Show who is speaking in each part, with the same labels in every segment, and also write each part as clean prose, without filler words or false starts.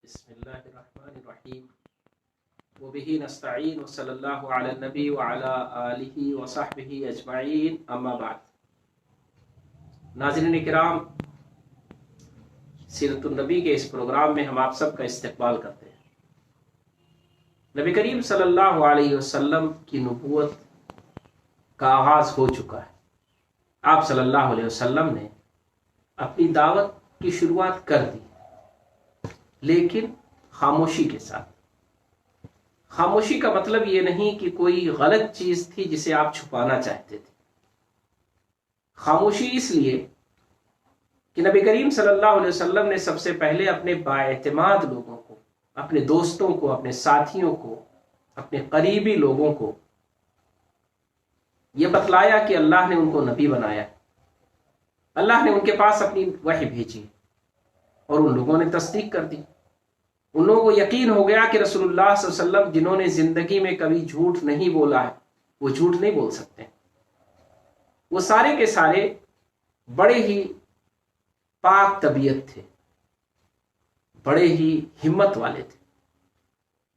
Speaker 1: بسم اللہ الرحمن الرحیم وبہ نستعین وصلی اللہ علی النبی وعلی آلہ وصحبہ اجمعین اما بعد۔ ناظرین کرام، سیرت النبی کے اس پروگرام میں ہم آپ سب کا استقبال کرتے ہیں۔ نبی کریم صلی اللہ علیہ وسلم کی نبوت کا آغاز ہو چکا ہے۔ آپ صلی اللہ علیہ وسلم نے اپنی دعوت کی شروعات کر دی، لیکن خاموشی کے ساتھ۔ خاموشی کا مطلب یہ نہیں کہ کوئی غلط چیز تھی جسے آپ چھپانا چاہتے تھے۔ خاموشی اس لیے کہ نبی کریم صلی اللہ علیہ وسلم نے سب سے پہلے اپنے بااعتماد لوگوں کو، اپنے دوستوں کو، اپنے ساتھیوں کو، اپنے قریبی لوگوں کو یہ بتلایا کہ اللہ نے ان کو نبی بنایا ہے، اللہ نے ان کے پاس اپنی وحی بھیجی، اور ان لوگوں نے تصدیق کر دی۔ ان لوگوں کو یقین ہو گیا کہ رسول اللہ صلی اللہ علیہ وسلم جنہوں نے زندگی میں کبھی جھوٹ نہیں بولا ہے، وہ جھوٹ نہیں بول سکتے۔ وہ سارے کے سارے بڑے ہی پاک طبیعت تھے، بڑے ہی ہمت والے تھے،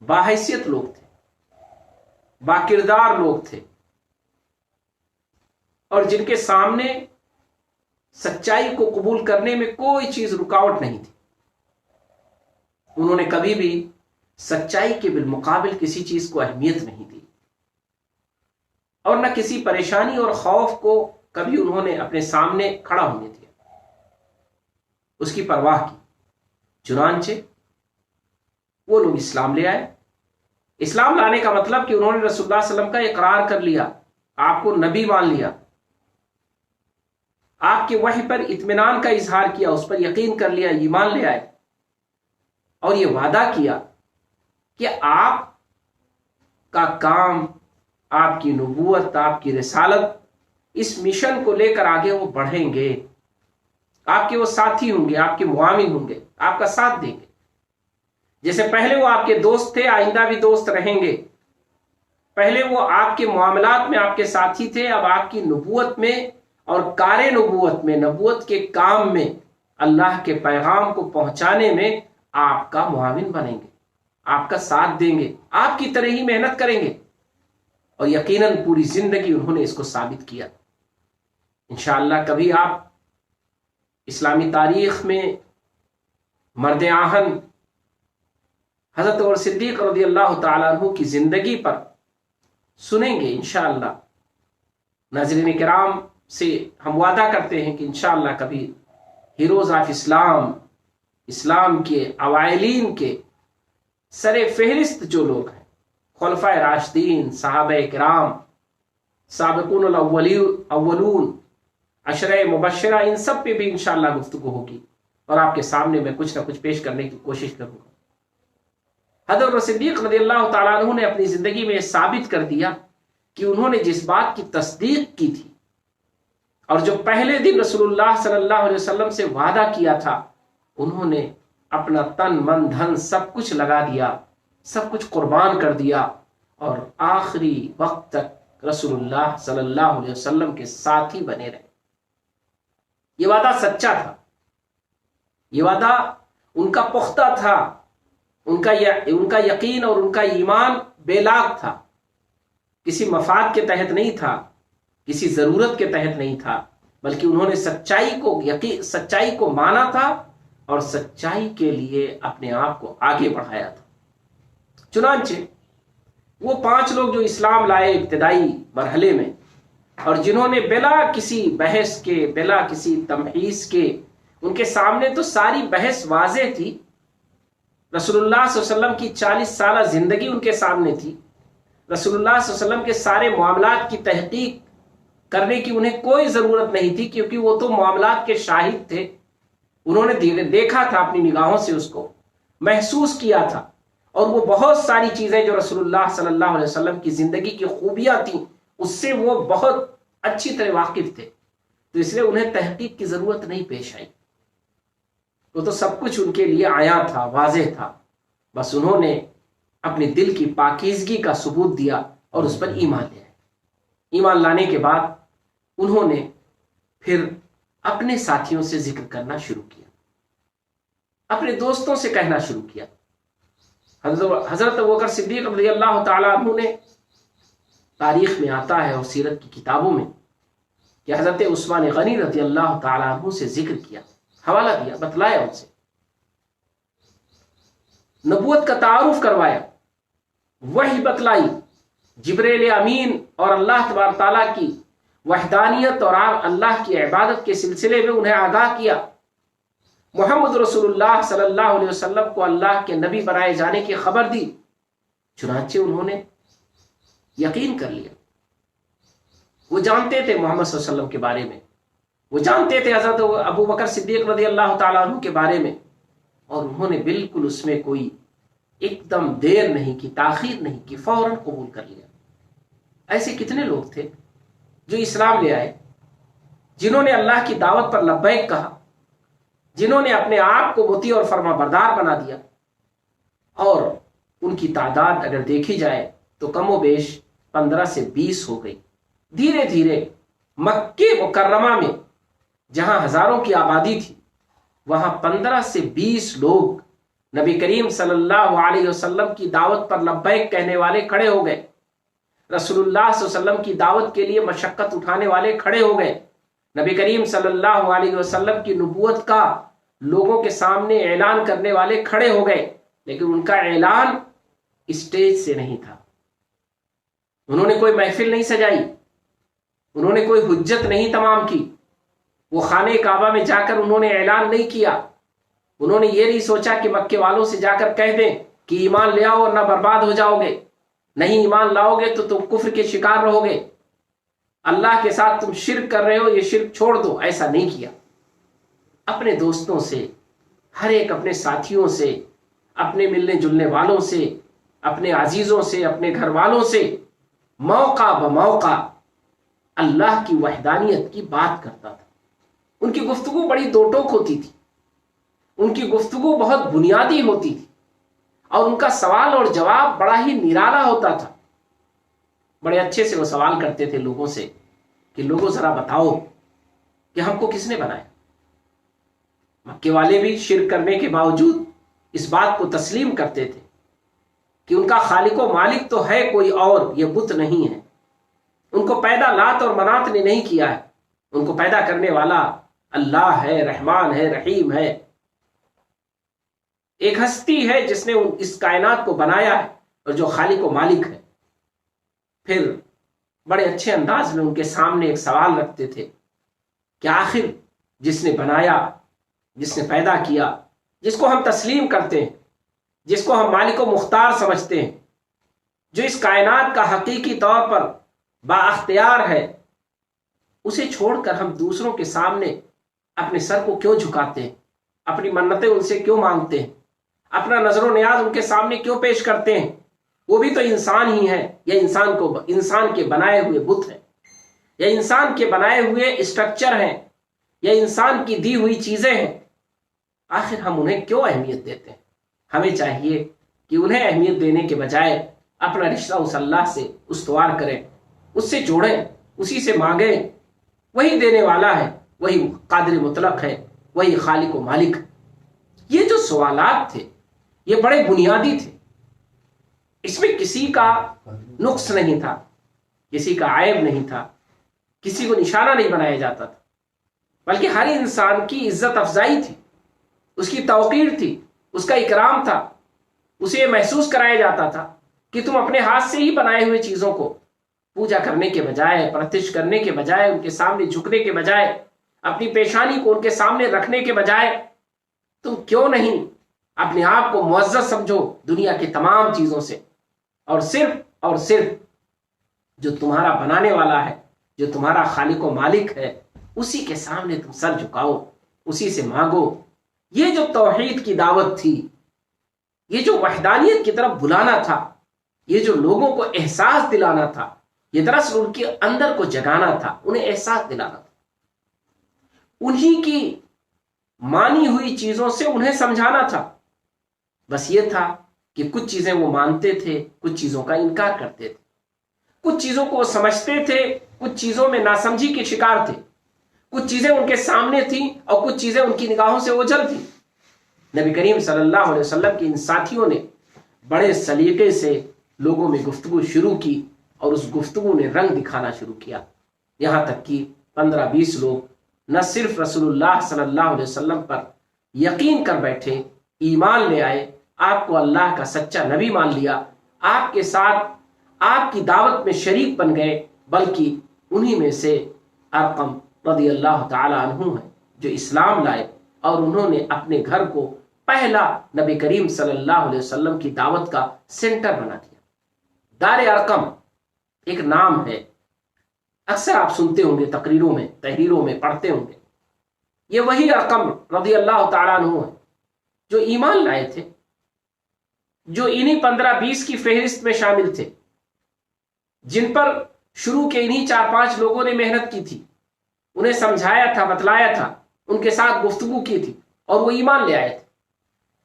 Speaker 1: باحیثیت لوگ تھے، باکردار لوگ تھے، اور جن کے سامنے سچائی کو قبول کرنے میں کوئی چیز رکاوٹ نہیں تھی۔ انہوں نے کبھی بھی سچائی کے بالمقابل کسی چیز کو اہمیت نہیں دی، اور نہ کسی پریشانی اور خوف کو کبھی انہوں نے اپنے سامنے کھڑا ہونے دیا، اس کی پرواہ کی۔ چنانچہ وہ لوگ اسلام لے آئے۔ اسلام لانے کا مطلب کہ انہوں نے رسول اللہ صلی اللہ علیہ وسلم کا اقرار کر لیا، آپ کو نبی مان لیا، آپ کے وحی پر اطمینان کا اظہار کیا، اس پر یقین کر لیا، ایمان لے آئے، اور یہ وعدہ کیا کہ آپ کا کام، آپ کی نبوت، آپ کی رسالت، اس مشن کو لے کر آگے وہ بڑھیں گے، آپ کے وہ ساتھی ہوں گے، آپ کے معاون ہوں گے، آپ کا ساتھ دیں گے۔ جیسے پہلے وہ آپ کے دوست تھے، آئندہ بھی دوست رہیں گے۔ پہلے وہ آپ کے معاملات میں آپ کے ساتھی تھے، اب آپ کی نبوت میں اور کار نبوت میں، نبوت کے کام میں، اللہ کے پیغام کو پہنچانے میں آپ کا معاون بنیں گے، آپ کا ساتھ دیں گے، آپ کی طرح ہی محنت کریں گے، اور یقیناً پوری زندگی انہوں نے اس کو ثابت کیا۔ انشاءاللہ کبھی آپ اسلامی تاریخ میں مرد آہن حضرت عمر صدیق رضی اللہ تعالیٰ عنہ کی زندگی پر سنیں گے انشاءاللہ۔ ناظرین کرام سے ہم وعدہ کرتے ہیں کہ انشاءاللہ کبھی ہیروز آف اسلام، اسلام کے اوائلین کے سر فہرست جو لوگ ہیں، خلفائے راشدین، صحابہ کرام، سابقون الاولون، عشرہ مبشرہ، ان سب پہ بھی انشاءاللہ گفتگو ہوگی، اور آپ کے سامنے میں کچھ نہ کچھ پیش کرنے کی کوشش کروں گا۔ حضرت صدیق رضی اللہ تعالیٰ عنہ نے اپنی زندگی میں ثابت کر دیا کہ انہوں نے جس بات کی تصدیق کی تھی، اور جو پہلے دن رسول اللہ صلی اللہ علیہ وسلم سے وعدہ کیا تھا، انہوں نے اپنا تن من دھن سب کچھ لگا دیا، سب کچھ قربان کر دیا، اور آخری وقت تک رسول اللہ صلی اللہ علیہ وسلم کے ساتھی بنے رہے۔ یہ وعدہ سچا تھا، یہ وعدہ ان کا پختہ تھا، ان کا یقین اور ان کا ایمان بے لاگ تھا، کسی مفاد کے تحت نہیں تھا، کسی ضرورت کے تحت نہیں تھا، بلکہ انہوں نے سچائی کو مانا تھا، اور سچائی کے لیے اپنے آپ کو آگے بڑھایا تھا۔ چنانچہ وہ 5 لوگ جو اسلام لائے ابتدائی مرحلے میں، اور جنہوں نے بلا کسی بحث کے، بلا کسی تمحیص کے، ان کے سامنے تو ساری بحث واضح تھی، رسول اللہ صلی اللہ علیہ وسلم کی 40 سالہ زندگی ان کے سامنے تھی، رسول اللہ صلی اللہ علیہ وسلم کے سارے معاملات کی تحقیق کرنے کی انہیں کوئی ضرورت نہیں تھی، کیونکہ وہ تو معاملات کے شاہد تھے، انہوں نے دیکھا تھا، اپنی نگاہوں سے اس کو محسوس کیا تھا، اور وہ بہت ساری چیزیں جو رسول اللہ صلی اللہ علیہ وسلم کی زندگی کی خوبیاں تھیں، اس سے وہ بہت اچھی طرح واقف تھے، تو اس لیے انہیں تحقیق کی ضرورت نہیں پیش آئی۔ وہ تو سب کچھ ان کے لیے عیاں تھا، واضح تھا، بس انہوں نے اپنے دل کی پاکیزگی کا ثبوت دیا اور اس پر ایمان لے آئے۔ ایمان لانے کے بعد انہوں نے پھر اپنے ساتھیوں سے ذکر کرنا شروع کیا، اپنے دوستوں سے کہنا شروع کیا حضرت ابوبکر صدیق رضی اللہ تعالیٰ عنہ نے، تاریخ میں آتا ہے اور سیرت کی کتابوں میں، کہ حضرت عثمان غنی رضی اللہ تعالیٰ عنہ سے ذکر کیا، حوالہ دیا، بتلایا ان سے، نبوت کا تعارف کروایا، وحی بتلائی، جبریل امین اور اللہ تبارک تعالیٰ کی وحدانیت اور اللہ کی عبادت کے سلسلے میں انہیں آگاہ کیا، محمد رسول اللہ صلی اللہ علیہ وسلم کو اللہ کے نبی بنائے جانے کی خبر دی، چنانچہ انہوں نے یقین کر لیا۔ وہ جانتے تھے محمد صلی اللہ علیہ وسلم کے بارے میں، وہ جانتے تھے حضرت ابوبکر صدیق رضی اللہ تعالیٰ عنہ کے بارے میں، اور انہوں نے بالکل اس میں کوئی ایک دم دیر نہیں کی، تاخیر نہیں کی، فوراً قبول کر لیا۔ ایسے کتنے لوگ تھے جو اسلام لے آئے، جنہوں نے اللہ کی دعوت پر لبیک کہا، جنہوں نے اپنے آپ کو مطیع اور فرما بردار بنا دیا، اور ان کی تعداد اگر دیکھی جائے تو کم و بیش 15 سے 20 ہو گئی۔ دھیرے دھیرے مکہ مکرمہ میں جہاں ہزاروں کی آبادی تھی، وہاں 15 سے 20 لوگ نبی کریم صلی اللہ علیہ وسلم کی دعوت پر لبیک کہنے والے کھڑے ہو گئے، رسول اللہ صلی اللہ علیہ وسلم کی دعوت کے لیے مشقت اٹھانے والے کھڑے ہو گئے، نبی کریم صلی اللہ علیہ وسلم کی نبوت کا لوگوں کے سامنے اعلان کرنے والے کھڑے ہو گئے، لیکن ان کا اعلان اسٹیج سے نہیں تھا، انہوں نے کوئی محفل نہیں سجائی، انہوں نے کوئی حجت نہیں تمام کی، وہ خانہ کعبہ میں جا کر انہوں نے اعلان نہیں کیا، انہوں نے یہ نہیں سوچا کہ مکے والوں سے جا کر کہہ دیں کہ ایمان لے آؤ ورنہ برباد ہو جاؤ گے، نہیں ایمان لاؤ گے تو تم کفر کے شکار رہو گے، اللہ کے ساتھ تم شرک کر رہے ہو، یہ شرک چھوڑ دو، ایسا نہیں کیا۔ اپنے دوستوں سے، ہر ایک اپنے ساتھیوں سے، اپنے ملنے جلنے والوں سے، اپنے عزیزوں سے، اپنے گھر والوں سے موقع بموقع اللہ کی وحدانیت کی بات کرتا تھا۔ ان کی گفتگو بڑی دو ٹوک ہوتی تھی، ان کی گفتگو بہت بنیادی ہوتی تھی، اور ان کا سوال اور جواب بڑا ہی نرالا ہوتا تھا۔ بڑے اچھے سے وہ سوال کرتے تھے لوگوں سے کہ لوگوں ذرا بتاؤ کہ ہم کو کس نے بنایا۔ مکے والے بھی شرک کرنے کے باوجود اس بات کو تسلیم کرتے تھے کہ ان کا خالق و مالک تو ہے کوئی اور، یہ بت نہیں ہے، ان کو پیدا لات اور منات نے نہیں کیا ہے، ان کو پیدا کرنے والا اللہ ہے، رحمان ہے، رحیم ہے، ایک ہستی ہے جس نے اس کائنات کو بنایا ہے اور جو خالق و مالک ہے۔ پھر بڑے اچھے انداز میں ان کے سامنے ایک سوال رکھتے تھے کہ آخر جس نے بنایا، جس نے پیدا کیا، جس کو ہم تسلیم کرتے ہیں، جس کو ہم مالک و مختار سمجھتے ہیں، جو اس کائنات کا حقیقی طور پر با اختیار ہے، اسے چھوڑ کر ہم دوسروں کے سامنے اپنے سر کو کیوں جھکاتے ہیں، اپنی منتیں ان سے کیوں مانگتے ہیں، اپنا نظر و نیاز ان کے سامنے کیوں پیش کرتے ہیں؟ وہ بھی تو انسان ہی ہے، یا انسان کے بنائے ہوئے بت ہیں، یا انسان کے بنائے ہوئے اسٹرکچر ہیں، یا انسان کی دی ہوئی چیزیں ہیں۔ آخر ہم انہیں کیوں اہمیت دیتے ہیں؟ ہمیں چاہیے کہ انہیں اہمیت دینے کے بجائے اپنا رشتہ اس اللہ سے استوار کریں، اس سے جوڑیں، اسی سے مانگیں، وہی دینے والا ہے، وہی قادر مطلق ہے، وہی خالق و مالک ہے۔ یہ جو سوالات تھے یہ بڑے بنیادی تھے، اس میں کسی کا نقص نہیں تھا، کسی کا عیب نہیں تھا، کسی کو نشانہ نہیں بنایا جاتا تھا، بلکہ ہر انسان کی عزت افزائی تھی، اس کی توقیر تھی، اس کا اکرام تھا، اسے یہ محسوس کرایا جاتا تھا کہ تم اپنے ہاتھ سے ہی بنائے ہوئے چیزوں کو پوجا کرنے کے بجائے، پرستش کرنے کے بجائے، ان کے سامنے جھکنے کے بجائے، اپنی پیشانی کو ان کے سامنے رکھنے کے بجائے تم کیوں نہیں اپنے آپ کو معزز سمجھو دنیا کی تمام چیزوں سے، اور صرف جو تمہارا بنانے والا ہے، جو تمہارا خالق و مالک ہے، اسی کے سامنے تم سر جھکاؤ، اسی سے مانگو۔ یہ جو توحید کی دعوت تھی، یہ جو وحدانیت کی طرف بلانا تھا، یہ جو لوگوں کو احساس دلانا تھا، یہ دراصل ان کے اندر کو جگانا تھا، انہیں احساس دلانا تھا، انہی کی مانی ہوئی چیزوں سے انہیں سمجھانا تھا۔ بس یہ تھا کہ کچھ چیزیں وہ مانتے تھے، کچھ چیزوں کا انکار کرتے تھے، کچھ چیزوں کو وہ سمجھتے تھے، کچھ چیزوں میں ناسمجھی کے شکار تھے، کچھ چیزیں ان کے سامنے تھیں اور کچھ چیزیں ان کی نگاہوں سے اوجھل تھیں۔ نبی کریم صلی اللہ علیہ وسلم کے ان ساتھیوں نے بڑے سلیقے سے لوگوں میں گفتگو شروع کی اور اس گفتگو نے رنگ دکھانا شروع کیا، یہاں تک کہ 15-20 لوگ نہ صرف رسول اللہ صلی اللہ علیہ وسلم پر یقین کر بیٹھے، ایمان لے آئے، آپ کو اللہ کا سچا نبی مان لیا، آپ کے ساتھ آپ کی دعوت میں شریک بن گئے، بلکہ انہی میں سے ارقم رضی اللہ تعالی عنہ ہیں جو اسلام لائے اور انہوں نے اپنے گھر کو پہلا نبی کریم صلی اللہ علیہ وسلم کی دعوت کا سینٹر بنا دیا۔ دار ارقم ایک نام ہے، اکثر آپ سنتے ہوں گے، تقریروں میں، تحریروں میں پڑھتے ہوں گے۔ یہ وہی ارقم رضی اللہ تعالیٰ عنہ ہیں جو ایمان لائے تھے، جو انہی 15-20 کی فہرست میں شامل تھے، جن پر شروع کے انہی 4-5 لوگوں نے محنت کی تھی، انہیں سمجھایا تھا، بتلایا تھا، ان کے ساتھ گفتگو کی تھی اور وہ ایمان لے آئے تھے۔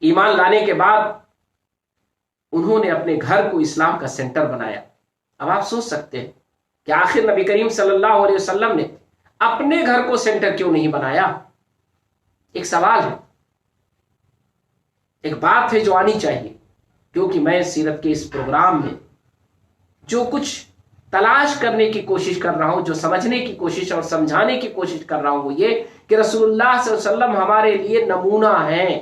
Speaker 1: ایمان لانے کے بعد انہوں نے اپنے گھر کو اسلام کا سینٹر بنایا۔ اب آپ سوچ سکتے ہیں کہ آخر نبی کریم صلی اللہ علیہ وسلم نے اپنے گھر کو سینٹر کیوں نہیں بنایا؟ ایک سوال ہے، ایک بات ہے جو آنی چاہیے، کیونکہ میں سیرت کے اس پروگرام میں جو کچھ تلاش کرنے کی کوشش کر رہا ہوں، جو سمجھنے کی کوشش اور سمجھانے کی کوشش کر رہا ہوں، وہ یہ کہ رسول اللہ صلی اللہ علیہ وسلم ہمارے لیے نمونہ ہیں،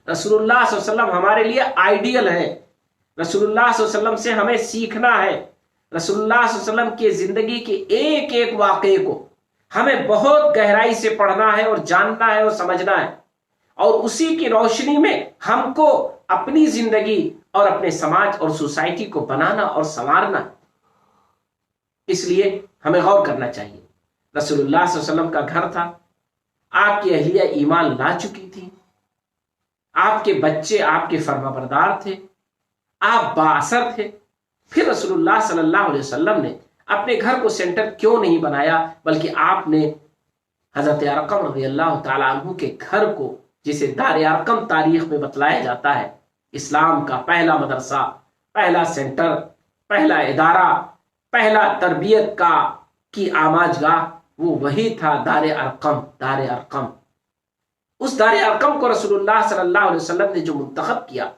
Speaker 1: رسول اللہ صلی اللہ علیہ وسلم ہمارے لیے آئیڈیل ہے، رسول اللہ صلی اللہ علیہ وسلم سے ہمیں سیکھنا ہے، رسول اللہ صلی اللہ علیہ وسلم کی زندگی کے ایک ایک واقعے کو ہمیں بہت گہرائی سے پڑھنا ہے اور جاننا ہے اور سمجھنا ہے، اور اسی کی روشنی میں ہم کو اپنی زندگی اور اپنے سماج اور سوسائٹی کو بنانا اور سنوارنا ہے۔ اس لیے ہمیں غور کرنا چاہیے۔ رسول اللہ صلی اللہ علیہ وسلم کا گھر تھا، آپ کی اہلیہ ایمان لا چکی تھی، آپ کے بچے آپ کے فرما بردار تھے، آپ بااثر تھے، پھر رسول اللہ صلی اللہ علیہ وسلم نے اپنے گھر کو سینٹر کیوں نہیں بنایا، بلکہ آپ نے حضرت ارقم رضی اللہ تعالیٰ عنہ کے گھر کو، جسے دار ارقم تاریخ میں بتلایا جاتا ہے، اسلام کا پہلا مدرسہ، پہلا سینٹر، پہلا ادارہ، پہلا تربیت کی آماج گاہ، وہ وہی تھا دار ارقم۔ دار ارقم، اس دار ارقم کو رسول اللہ صلی اللہ علیہ وسلم نے جو منتخب کیا،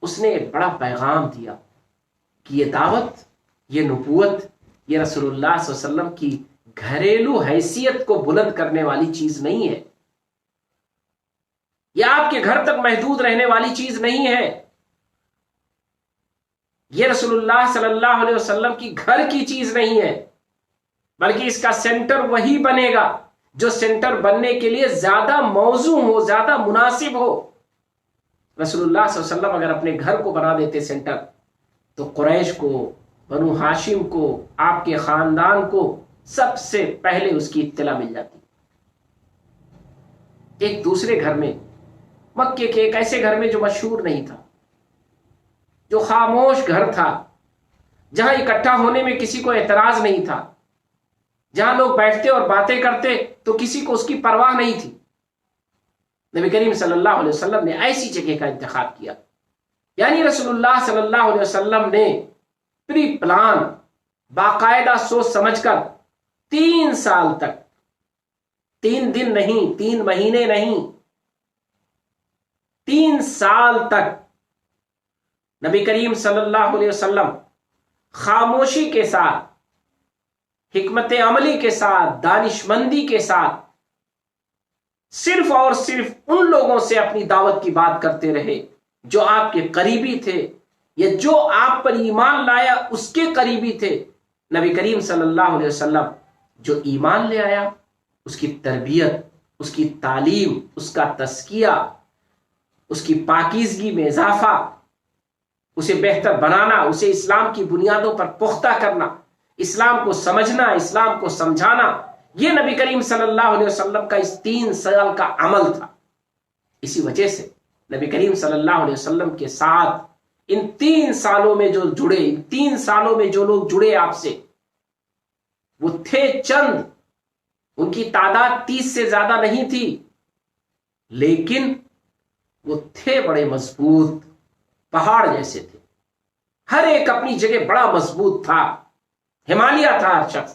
Speaker 1: اس نے ایک بڑا پیغام دیا کہ یہ دعوت، یہ نبوت، یہ رسول اللہ صلی اللہ علیہ وسلم کی گھریلو حیثیت کو بلند کرنے والی چیز نہیں ہے، یہ آپ کے گھر تک محدود رہنے والی چیز نہیں ہے، یہ رسول اللہ صلی اللہ علیہ وسلم کی گھر کی چیز نہیں ہے، بلکہ اس کا سینٹر وہی بنے گا جو سینٹر بننے کے لیے زیادہ موزوں ہو، زیادہ مناسب ہو۔ رسول اللہ صلی اللہ علیہ وسلم اگر اپنے گھر کو بنا دیتے سینٹر، تو قریش کو، بنو ہاشم کو، آپ کے خاندان کو سب سے پہلے اس کی اطلاع مل جاتی۔ ایک دوسرے گھر میں، مکے کے ایک ایسے گھر میں جو مشہور نہیں تھا، جو خاموش گھر تھا، جہاں اکٹھا ہونے میں کسی کو اعتراض نہیں تھا، جہاں لوگ بیٹھتے اور باتیں کرتے تو کسی کو اس کی پرواہ نہیں تھی، نبی کریم صلی اللہ علیہ وسلم نے ایسی جگہ کا انتخاب کیا۔ یعنی رسول اللہ صلی اللہ علیہ وسلم نے پری پلان، باقاعدہ سوچ سمجھ کر 3 سال تک، 3 دن نہیں، 3 مہینے نہیں، 3 سال تک نبی کریم صلی اللہ علیہ وسلم خاموشی کے ساتھ، حکمت عملی کے ساتھ، دانشمندی کے ساتھ صرف اور صرف ان لوگوں سے اپنی دعوت کی بات کرتے رہے جو آپ کے قریبی تھے، یا جو آپ پر ایمان لایا اس کے قریبی تھے۔ نبی کریم صلی اللہ علیہ وسلم جو ایمان لے آیا، اس کی تربیت، اس کی تعلیم، اس کا تزکیہ، اس کی پاکیزگی میں اضافہ، اسے بہتر بنانا، اسے اسلام کی بنیادوں پر پختہ کرنا، اسلام کو سمجھنا، اسلام کو سمجھانا، یہ نبی کریم صلی اللہ علیہ وسلم کا اس 3 سال کا عمل تھا۔ اسی وجہ سے نبی کریم صلی اللہ علیہ وسلم کے ساتھ ان 3 سالوں میں جو جڑے، ان 3 سالوں میں جو لوگ جڑے آپ سے، وہ تھے چند، ان کی تعداد 30 سے زیادہ نہیں تھی، لیکن وہ تھے بڑے مضبوط، پہاڑ جیسے تھے، ہر ایک اپنی جگہ بڑا مضبوط تھا، ہمالیہ تھا ہر شخص۔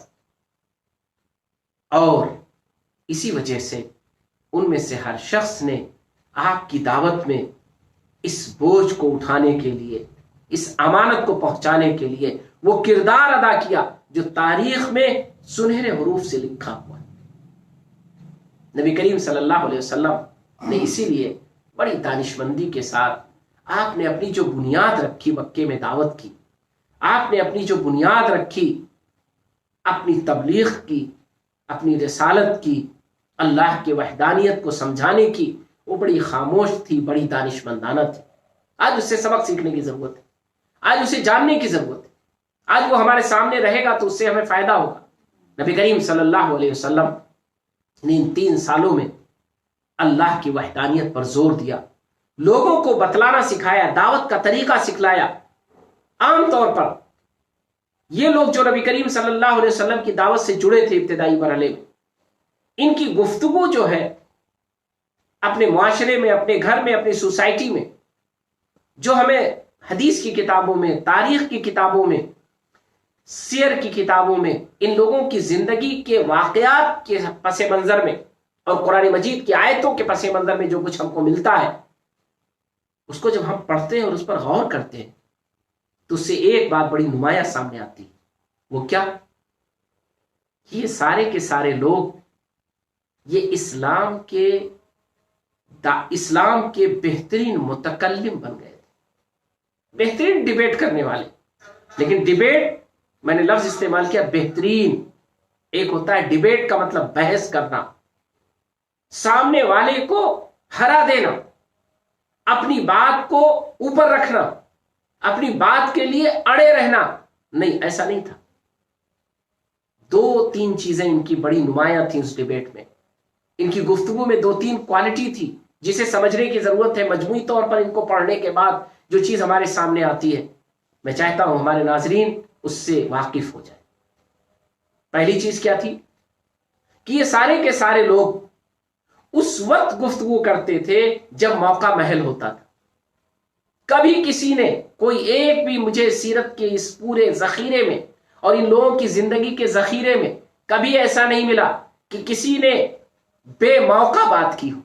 Speaker 1: اور اسی وجہ سے ان میں سے ہر شخص نے آپ کی دعوت میں اس بوجھ کو اٹھانے کے لیے، اس امانت کو پہنچانے کے لیے وہ کردار ادا کیا جو تاریخ میں سنہرے حروف سے لکھا ہوا ہے۔ نبی کریم صلی اللہ علیہ وسلم نے اسی لیے بڑی دانشمندی کے ساتھ آپ نے اپنی جو بنیاد رکھی مکے میں دعوت کی، آپ نے اپنی جو بنیاد رکھی اپنی تبلیغ کی، اپنی رسالت کی، اللہ کے وحدانیت کو سمجھانے کی، وہ بڑی خاموش تھی، بڑی دانشمندانہ تھی۔ آج اس سے سبق سیکھنے کی ضرورت ہے، آج اسے جاننے کی ضرورت ہے، آج وہ ہمارے سامنے رہے گا تو اس سے ہمیں فائدہ ہوگا۔ نبی کریم صلی اللہ علیہ وسلم نے ان 3 سالوں میں اللہ کی وحدانیت پر زور دیا، لوگوں کو بتلانا سکھایا، دعوت کا طریقہ سکھلایا۔ عام طور پر یہ لوگ جو نبی کریم صلی اللہ علیہ وسلم کی دعوت سے جڑے تھے ابتدائی مرحلے میں، ان کی گفتگو جو ہے اپنے معاشرے میں، اپنے گھر میں، اپنی سوسائٹی میں، جو ہمیں حدیث کی کتابوں میں، تاریخ کی کتابوں میں، سیر کی کتابوں میں ان لوگوں کی زندگی کے واقعات کے پس منظر میں اور قرآن مجید کی آیتوں کے پس منظر میں جو کچھ ہم کو ملتا ہے، اس کو جب ہم پڑھتے ہیں اور اس پر غور کرتے ہیں تو اس سے ایک بات بڑی نمایاں سامنے آتی ہے۔ وہ کیا؟ یہ سارے کے سارے لوگ یہ اسلام کے بہترین متکلم بن گئے تھے، بہترین ڈیبیٹ کرنے والے۔ لیکن ڈیبیٹ، میں نے لفظ استعمال کیا بہترین۔ ایک ہوتا ہے ڈیبیٹ کا مطلب بحث کرنا، سامنے والے کو ہرا دینا، اپنی بات کو اوپر رکھنا، اپنی بات کے لیے اڑے رہنا۔ نہیں، ایسا نہیں تھا۔ 2-3 چیزیں ان کی بڑی نمایاں تھیں اس ڈیبیٹ میں۔ ان کی گفتگو میں 2-3 کوالٹی تھی جسے سمجھنے کی ضرورت ہے۔ مجموعی طور پر ان کو پڑھنے کے بعد جو چیز ہمارے سامنے آتی ہے، میں چاہتا ہوں ہمارے ناظرین اس سے واقف ہو جائیں۔ پہلی چیز کیا تھی کہ یہ سارے کے سارے لوگ اس وقت گفتگو کرتے تھے جب موقع محل ہوتا تھا۔ کبھی کسی نے، کوئی ایک بھی مجھے سیرت کے اس پورے ذخیرے میں اور ان لوگوں کی زندگی کے ذخیرے میں کبھی ایسا نہیں ملا کہ کسی نے بے موقع بات کی ہو،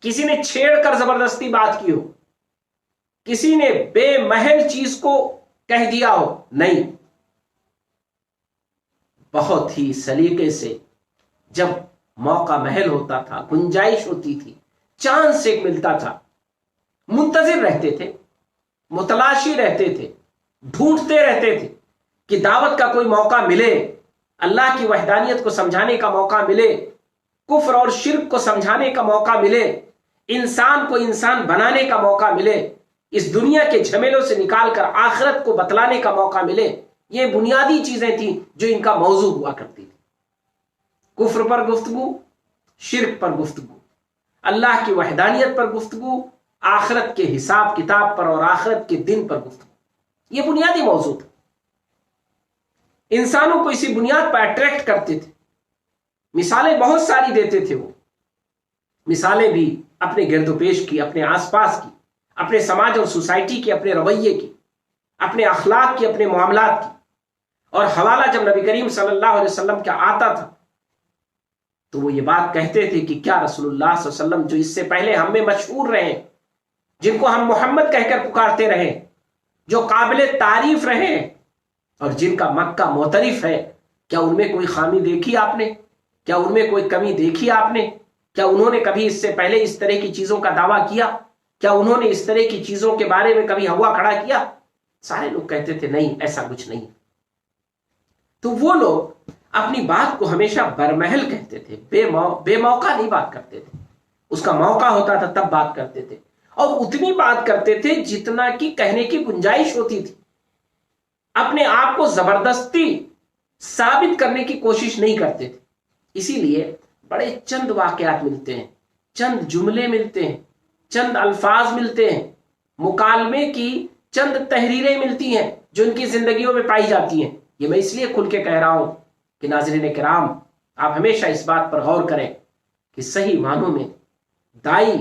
Speaker 1: کسی نے چھیڑ کر زبردستی بات کی ہو، کسی نے بے محل چیز کو کہہ دیا ہو۔ نہیں، بہت ہی سلیقے سے جب موقع محل ہوتا تھا، گنجائش ہوتی تھی، چانس سے ملتا تھا، منتظر رہتے تھے، متلاشی رہتے تھے، ڈھونڈتے رہتے تھے کہ دعوت کا کوئی موقع ملے، اللہ کی وحدانیت کو سمجھانے کا موقع ملے، کفر اور شرک کو سمجھانے کا موقع ملے، انسان کو انسان بنانے کا موقع ملے، اس دنیا کے جھمیلوں سے نکال کر آخرت کو بتلانے کا موقع ملے۔ یہ بنیادی چیزیں تھیں جو ان کا موضوع ہوا کرتی تھی۔ کفر پر گفتگو، شرک پر گفتگو، اللہ کی وحدانیت پر گفتگو، آخرت کے حساب کتاب پر اور آخرت کے دن پر گفتگو، یہ بنیادی موضوع تھا۔ انسانوں کو اسی بنیاد پر اٹریکٹ کرتے تھے۔ مثالیں بہت ساری دیتے تھے وہ، مثالیں بھی اپنے گرد و پیش کی، اپنے آس پاس کی، اپنے سماج اور سوسائٹی کی، اپنے رویے کی، اپنے اخلاق کی، اپنے معاملات کی۔ اور حوالہ جب نبی کریم صلی اللہ علیہ وسلم کا آتا تھا تو وہ یہ بات کہتے تھے کہ کیا رسول اللہ صلی اللہ علیہ وسلم جو اس سے پہلے ہم میں مشہور رہے، جن کو ہم محمد کہہ کر پکارتے رہے، جو قابل تعریف رہے اور جن کا مکہ معترف ہے، کیا ان میں کوئی خامی دیکھی آپ نے؟ کیا ان میں کوئی کمی دیکھی آپ نے؟ کیا انہوں نے کبھی اس سے پہلے اس طرح کی چیزوں کا دعویٰ کیا؟ کیا انہوں نے اس طرح کی چیزوں کے بارے میں کبھی ہوا کھڑا کیا؟ سارے لوگ کہتے تھے نہیں، ایسا کچھ نہیں۔ تو وہ لوگ اپنی بات کو ہمیشہ برمحل کہتے تھے، بے موقع نہیں بات کرتے تھے۔ اس کا موقع ہوتا تھا تب بات کرتے تھے، اور اتنی بات کرتے تھے جتنا کی کہنے کی گنجائش ہوتی تھی۔ اپنے آپ کو زبردستی ثابت کرنے کی کوشش نہیں کرتے تھے۔ اسی لیے بڑے چند واقعات ملتے ہیں، چند جملے ملتے ہیں، چند الفاظ ملتے ہیں، مکالمے کی چند تحریریں ملتی ہیں جو ان کی زندگیوں میں پائی جاتی ہیں۔ یہ میں اس لیے کھل کے کہہ رہا ہوں کہ ناظرین کرام، آپ ہمیشہ اس بات پر غور کریں کہ صحیح معنوں میں دائی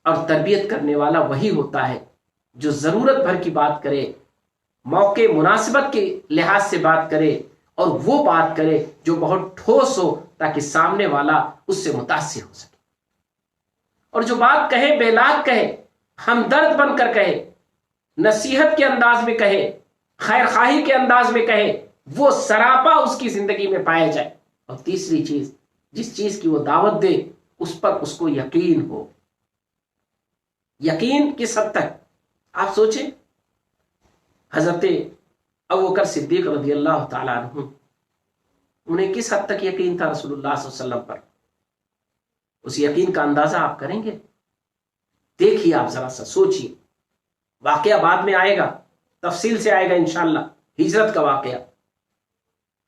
Speaker 1: اور تربیت کرنے والا وہی ہوتا ہے جو ضرورت بھر کی بات کرے، موقع مناسبت کے لحاظ سے بات کرے، اور وہ بات کرے جو بہت ٹھوس ہو تاکہ سامنے والا اس سے متاثر ہو سکے۔ اور جو بات کہے بے لاگ کہے، ہمدرد بن کر کہے، نصیحت کے انداز میں کہے، خیر خواہی کے انداز میں کہے، وہ سراپا اس کی زندگی میں پایا جائے۔ اور تیسری چیز، جس چیز کی وہ دعوت دے اس پر اس کو یقین ہو۔ یقین کس حد تک؟ آپ سوچیں، حضرت ابوبکر صدیق رضی اللہ تعالیٰ عنہ، انہیں کس حد تک یقین تھا رسول اللہ صلی اللہ علیہ وسلم پر؟ اس یقین کا اندازہ آپ کریں گے؟ دیکھیے، آپ ذرا سا سوچیے۔ واقعہ بعد میں آئے گا، تفصیل سے آئے گا انشاءاللہ، ہجرت کا واقعہ۔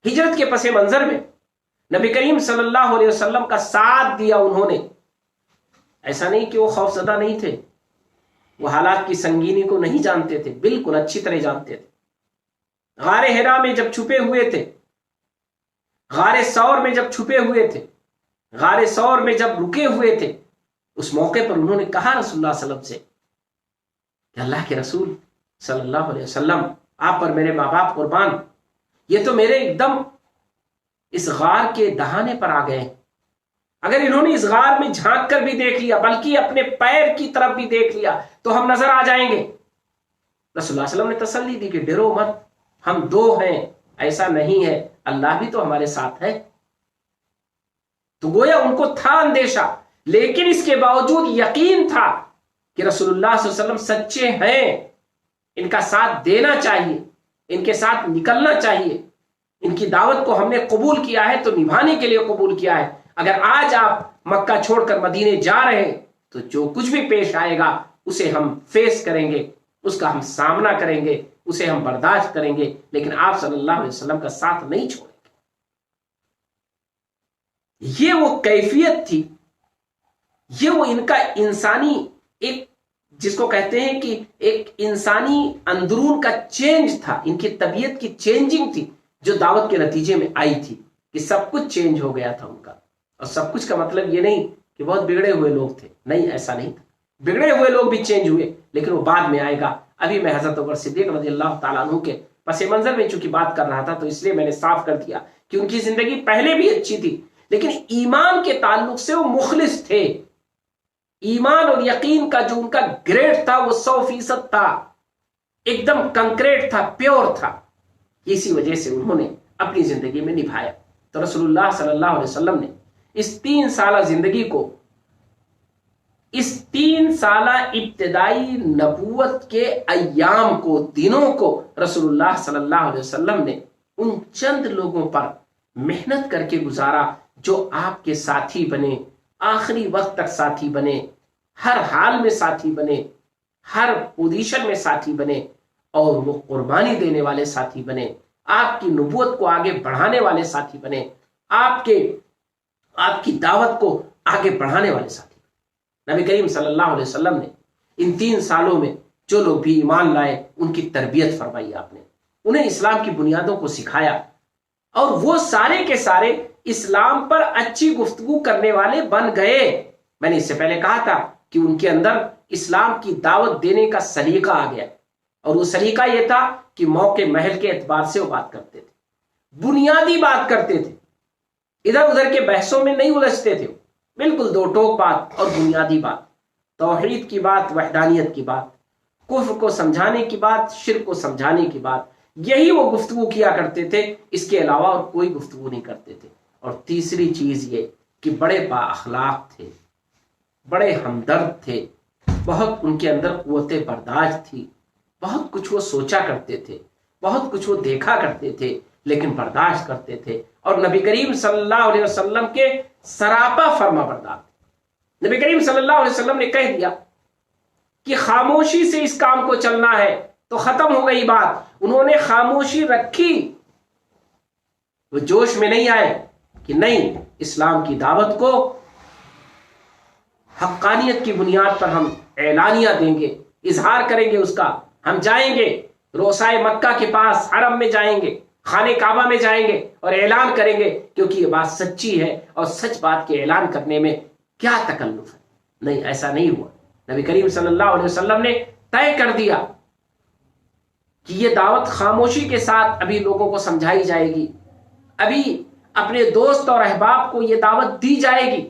Speaker 1: ہجرت کے پس منظر میں نبی کریم صلی اللہ علیہ وسلم کا ساتھ دیا انہوں نے۔ ایسا نہیں کہ وہ خوف زدہ نہیں تھے، وہ حالات کی سنگینی کو نہیں جانتے تھے، بالکل اچھی طرح جانتے تھے۔ غار حرا میں جب چھپے ہوئے تھے، غار ثور میں جب چھپے ہوئے تھے، غار ثور میں جب رکے ہوئے تھے، اس موقع پر انہوں نے کہا رسول اللہ صلی اللہ علیہ وسلم سے کہ اللہ کے رسول صلی اللہ علیہ وسلم، آپ پر میرے ماں باپ قربان، یہ تو میرے ایک دم اس غار کے دہانے پر آ گئے۔ اگر انہوں نے اس غار میں جھانک کر بھی دیکھ لیا، بلکہ اپنے پیر کی طرف بھی دیکھ لیا، تو ہم نظر آ جائیں گے۔ رسول اللہ علیہ وسلم نے تسلی دی کہ ڈرو مت، ہم دو ہیں، ایسا نہیں ہے، اللہ بھی تو ہمارے ساتھ ہے۔ تو گویا ان کو تھا اندیشہ، لیکن اس کے باوجود یقین تھا کہ رسول اللہ صلی اللہ علیہ وسلم سچے ہیں، ان کا ساتھ دینا چاہیے، ان کے ساتھ نکلنا چاہیے، ان کی دعوت کو ہم نے قبول کیا ہے تو نبھانے کے لیے قبول کیا ہے۔ اگر آج آپ مکہ چھوڑ کر مدینے جا رہے ہیں تو جو کچھ بھی پیش آئے گا اسے ہم فیس کریں گے، اس کا ہم سامنا کریں گے، اسے ہم برداشت کریں گے، لیکن آپ صلی اللہ علیہ وسلم کا ساتھ نہیں چھوڑیں گے۔ یہ وہ کیفیت تھی، یہ وہ ان کا انسانی ایک، جس کو کہتے ہیں کہ ایک انسانی اندرون کا چینج تھا، ان کی طبیعت کی چینجنگ تھی جو دعوت کے نتیجے میں آئی تھی، کہ سب کچھ چینج ہو گیا تھا ان کا۔ اور سب کچھ کا مطلب یہ نہیں کہ بہت بگڑے ہوئے لوگ تھے، نہیں، ایسا نہیں تھا، بگڑے ہوئے لوگ بھی چینج ہوئے، لیکن وہ بعد میں آئے گا۔ ابھی میں حضرت ابوبکر صدیق رضی اللہ تعالیٰ عنہ کے پس منظر میں چونکہ بات کر رہا تھا تو اس لیے میں نے صاف کر دیا کہ ان کی زندگی پہلے بھی اچھی تھی، لیکن ایمان کے تعلق سے وہ مخلص تھے۔ ایمان اور یقین کا جو ان کا گریڈ تھا وہ 100% تھا، ایک دم کنکریٹ تھا، پیور تھا۔ اسی وجہ سے انہوں نے اپنی زندگی میں نبھایا۔ تو رسول اللہ صلی اللہ علیہ وسلم نے اس 3 سالہ زندگی کو، اس 3 سالہ ابتدائی نبوت کے ایام کو، دنوں کو رسول اللہ صلی اللہ علیہ وسلم نے ان چند لوگوں پر محنت کر کے گزارا جو آپ کے ساتھی بنے، آخری وقت تک ساتھی بنے، ہر حال میں ساتھی بنے، ہر پوزیشن میں ساتھی بنے، اور وہ قربانی دینے والے ساتھی بنے، آپ کی نبوت کو آگے بڑھانے والے ساتھی بنے، آپ کی دعوت کو آگے بڑھانے والے ساتھی بنے۔ نبی کریم صلی اللہ علیہ وسلم نے ان 3 سالوں میں جو لوگ بھی ایمان لائے ان کی تربیت فرمائی، آپ نے انہیں اسلام کی بنیادوں کو سکھایا، اور وہ سارے کے سارے اسلام پر اچھی گفتگو کرنے والے بن گئے۔ میں نے اس سے پہلے کہا تھا کہ ان کے اندر اسلام کی دعوت دینے کا سلیقہ آ گیا، اور وہ سلیقہ یہ تھا کہ موقع محل کے اعتبار سے وہ بات کرتے تھے، بنیادی بات کرتے تھے، ادھر ادھر کے بحثوں میں نہیں الجھتے تھے، بالکل 2 ٹوک بات اور بنیادی بات، توحید کی بات، وحدانیت کی بات، کفر کو سمجھانے کی بات، شرک کو سمجھانے کی بات، یہی وہ گفتگو کیا کرتے تھے، اس کے علاوہ اور کوئی گفتگو نہیں کرتے تھے۔ اور تیسری چیز یہ کہ بڑے با اخلاق تھے، بڑے ہمدرد تھے، بہت ان کے اندر قوت برداشت تھی، بہت کچھ وہ سوچا کرتے تھے، بہت کچھ وہ دیکھا کرتے تھے، لیکن برداشت کرتے تھے، اور نبی کریم صلی اللہ علیہ وسلم کے سراپا فرما بردار تھے۔ نبی کریم صلی اللہ علیہ وسلم نے کہہ دیا کہ خاموشی سے اس کام کو چلنا ہے تو ختم ہو گئی بات، انہوں نے خاموشی رکھی، وہ جوش میں نہیں آئے کہ نہیں، اسلام کی دعوت کو حقانیت کی بنیاد پر ہم اعلانیہ دیں گے، اظہار کریں گے اس کا، ہم جائیں گے روسائے مکہ کے پاس، حرم میں جائیں گے، خانہ کعبہ میں جائیں گے اور اعلان کریں گے، کیونکہ یہ بات سچی ہے، اور سچ بات کے اعلان کرنے میں کیا تکلف ہے۔ نہیں، ایسا نہیں ہوا۔ نبی کریم صلی اللہ علیہ وسلم نے طے کر دیا کہ یہ دعوت خاموشی کے ساتھ ابھی لوگوں کو سمجھائی جائے گی، ابھی اپنے دوست اور احباب کو یہ دعوت دی جائے گی،